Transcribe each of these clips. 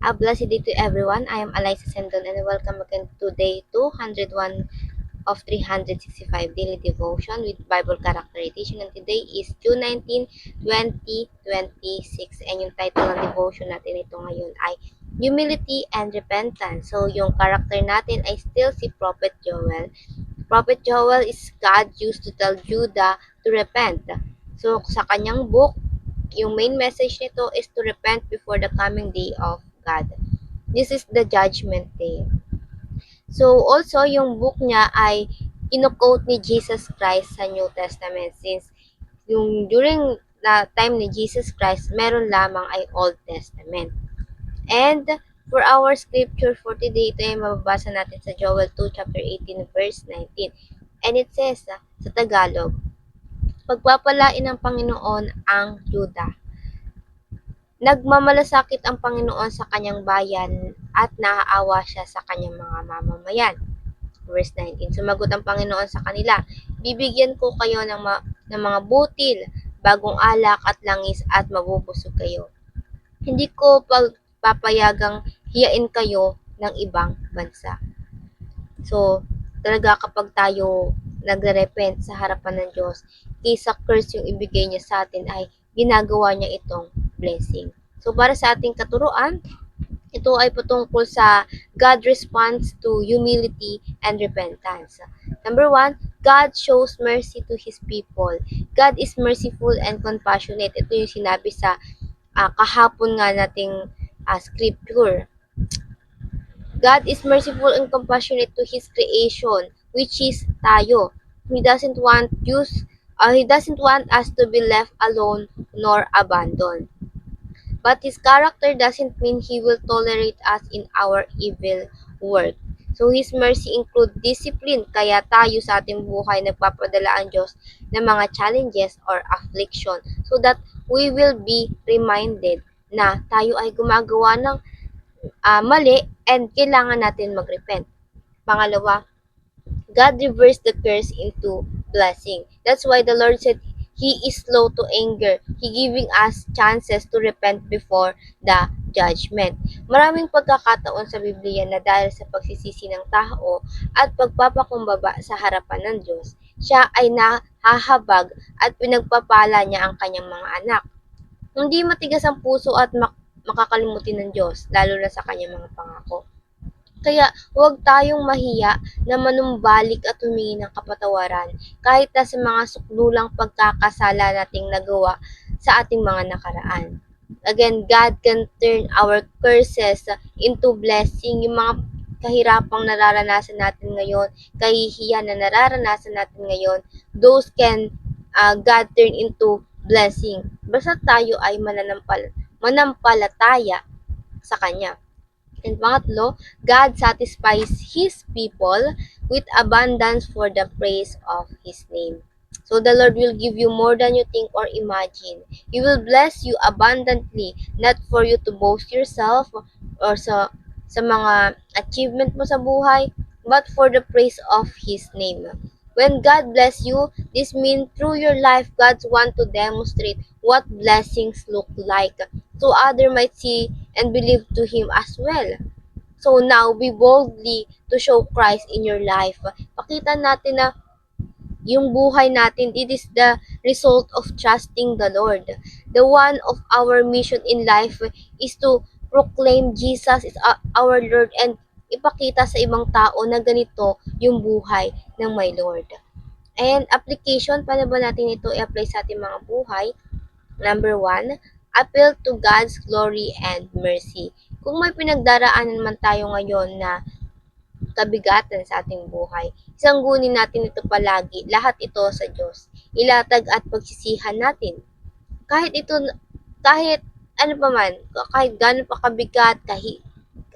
A blessed day to everyone. I am Eliza Sendon and welcome again to day 201 of 365 daily devotion with Bible character edition. And today is June 19, 2026. And yung title ng devotion natin ito ngayon ay Humility and Repentance. So yung character natin ay still si Prophet Joel. Prophet Joel is God used to tell Judah to repent. So sa kanyang book, yung main message nito is to repent before the coming day of God. This is the judgment day. So also yung book niya ay kino-quote ni Jesus Christ sa New Testament since yung during the time ni Jesus Christ, meron lamang ay Old Testament. And for our scripture for today, ito ay mababasa natin sa Joel 2 chapter 18 verse 19. And it says sa Tagalog, pagpapalain ng Panginoon ang Judah. Nagmamalasakit ang Panginoon sa kanyang bayan at naaawa siya sa kanyang mga mamamayan. Verse 19, sumagot ang Panginoon sa kanila, bibigyan ko kayo ng mga butil, bagong alak at langis at mabubusog kayo. Hindi ko papayagang hiyain kayo ng ibang bansa. So, talaga kapag tayo nagre-repent sa harapan ng Diyos, kaysa curse yung ibigay niya sa atin ay ginagawa niya itong blessing. So, para sa ating katuruan, ito ay patungkol sa God responds to humility and repentance. Number 1, God shows mercy to His people. God is merciful and compassionate. Ito yung sinabi sa kahapon nga nating scripture. God is merciful and compassionate to His creation, which is tayo. He doesn't want us to be left alone nor abandoned. But His character doesn't mean He will tolerate us in our evil work. So His mercy include discipline, kaya tayo sa ating buhay nagpapadala ang Diyos ng mga challenges or affliction so that we will be reminded na tayo ay gumagawa ng mali and kailangan natin mag-repent. Pangalawa, God reversed the curse into blessing. That's why the Lord said He is slow to anger. He giving us chances to repent before the judgment. Maraming pagkakataon sa Biblia na dahil sa pagsisisi ng tao at pagpapakumbaba sa harapan ng Diyos, siya ay nahahabag at pinagpapala niya ang kanyang mga anak. Hindi matigas ang puso at makakalimutin ng Diyos, lalo na sa kanyang mga pangako. Kaya huwag tayong mahiya na manumbalik at humingi ng kapatawaran kahit na sa mga sukdulang pagkakasala nating nagawa sa ating mga nakaraan. Again, God can turn our curses into blessing. Yung mga kahirapang nararanasan natin ngayon, kahihiyan na nararanasan natin ngayon, those can God turn into blessing. Basta tayo ay manampalataya sa Kanya. And pangatlo, God satisfies His people with abundance for the praise of His name. So the Lord will give you more than you think or imagine. He will bless you abundantly, not for you to boast yourself or sa mga achievement mo sa buhay, but for the praise of His name. When God bless you, this means through your life, God wants to demonstrate what blessings look like, so others might see and believe to Him as well. So now, be boldly to show Christ in your life. Pakita natin na yung buhay natin, it is the result of trusting the Lord. The one of our mission in life is to proclaim Jesus is our Lord and ipakita sa ibang tao na ganito yung buhay ng my Lord. And application, paano ba natin ito i-apply sa ating mga buhay? Number 1, appeal to God's glory and mercy. Kung may pinagdaraanan man tayo ngayon na kabigatan sa ating buhay, isanggunin natin ito palagi, lahat ito sa Diyos. Ilatag at pagsisihan natin. Kahit ano pa man, kahit gano'n pa kabigat,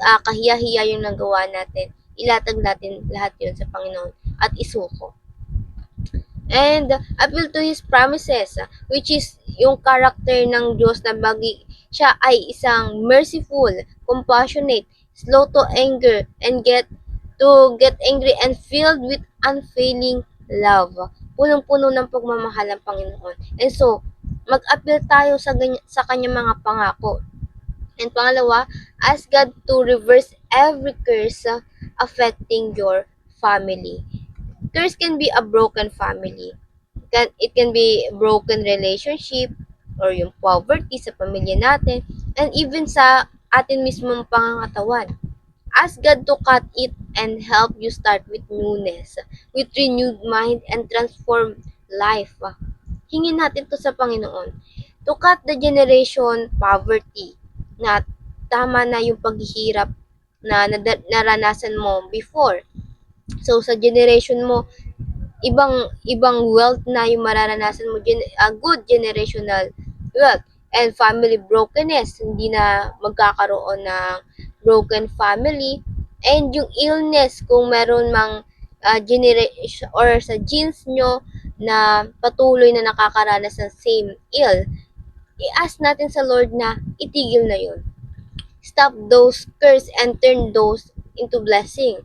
kahiya-hiya yung nagawa natin, ilatag natin lahat yun sa Panginoon at isuko. And appeal to His promises, which is yung character ng Diyos na siya ay isang merciful, compassionate, slow to anger, and get angry and filled with unfailing love. Punong-puno ng pagmamahal ng Panginoon. And so, mag-appeal tayo sa kanyang mga pangako. And pangalawa, ask God to reverse every curse affecting your family. Curse can be a broken family. It can be broken relationship or yung poverty sa pamilya natin and even sa atin mismong pangangatawan. Ask God to cut it and help you start with newness, with renewed mind and transform life. Hingin natin to sa Panginoon. To cut the generation poverty na tama na yung paghihirap na naranasan mo before. So sa generation mo, ibang ibang wealth na yung mararanasan mo, a good generational wealth and family brokenness, hindi na magkakaroon ng broken family and yung illness kung meron mang generation or sa genes nyo na patuloy na nakakaranas ng same ill, i-ask natin sa Lord na itigil na yun. Stop those curse and turn those into blessing.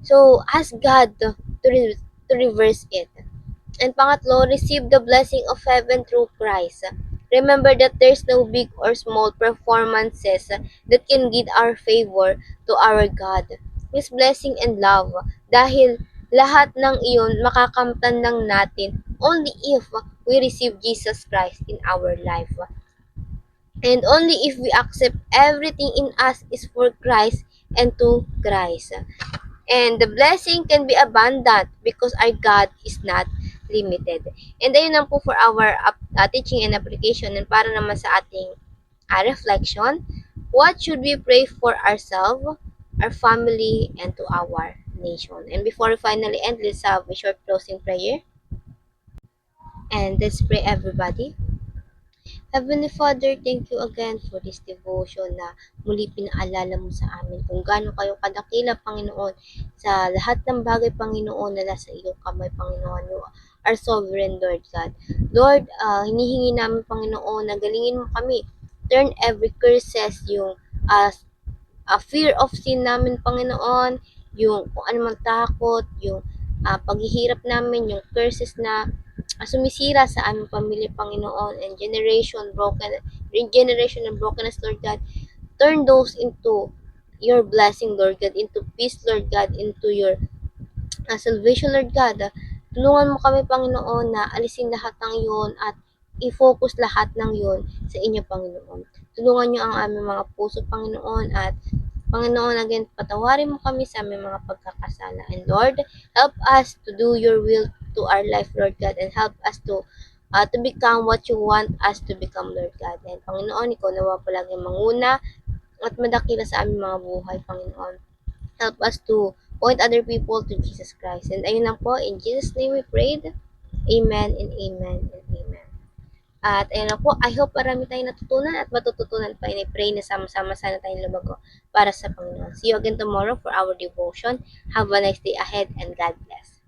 So ask God to reverse it. And pangatlo, receive the blessing of heaven through Christ. Remember that there's no big or small performances that can give our favor to our God. His blessing and love. Dahil lahat ng iyon makakamtan lang natin only if we receive Jesus Christ in our life. And only if we accept everything in us is for Christ and to Christ. And the blessing can be abundant because our God is not limited. And ayun lang po for our teaching and application. And para naman sa ating reflection, what should we pray for ourselves, our family, and to our nation? And before we finally end, let's have a short closing prayer. And let's pray, everybody. Heavenly Father, thank you again for this devotion na muli pinaalala mo sa amin kung gaano kayo kadakila, Panginoon, sa lahat ng bagay, Panginoon, na nasa iyong kamay, Panginoon. You are sovereign, Lord God. Lord, hinihingi namin, Panginoon, na galingin mo kami. Turn every curses, yung uh, fear of sin namin, Panginoon, yung kung ano man takot, yung paghihirap namin, yung curses na sumisira sa aming pamilya, Panginoon, and regeneration and brokenness, Lord God. Turn those into your blessing, Lord God, into peace, Lord God, into your salvation, Lord God. Tulungan mo kami, Panginoon, na alisin lahat ng iyon at i-focus lahat ng iyon sa inyo, Panginoon. Tulungan niyo ang aming mga puso, Panginoon, at Panginoon, again, patawarin mo kami sa aming mga pagkakasala. And Lord, help us to do your will to our life, Lord God, and help us to become what you want us to become, Lord God. And Panginoon, ikaw nawa palagi manguna at madakila sa aming mga buhay, Panginoon. Help us to point other people to Jesus Christ. And ayun lang po, in Jesus' name we prayed. Amen and amen and amen. At ayun lang po, I hope marami tayong natutunan at matututunan pa. And I pray na sama-sama sana tayong lumago para sa Panginoon. See you again tomorrow for our devotion. Have a nice day ahead and God bless.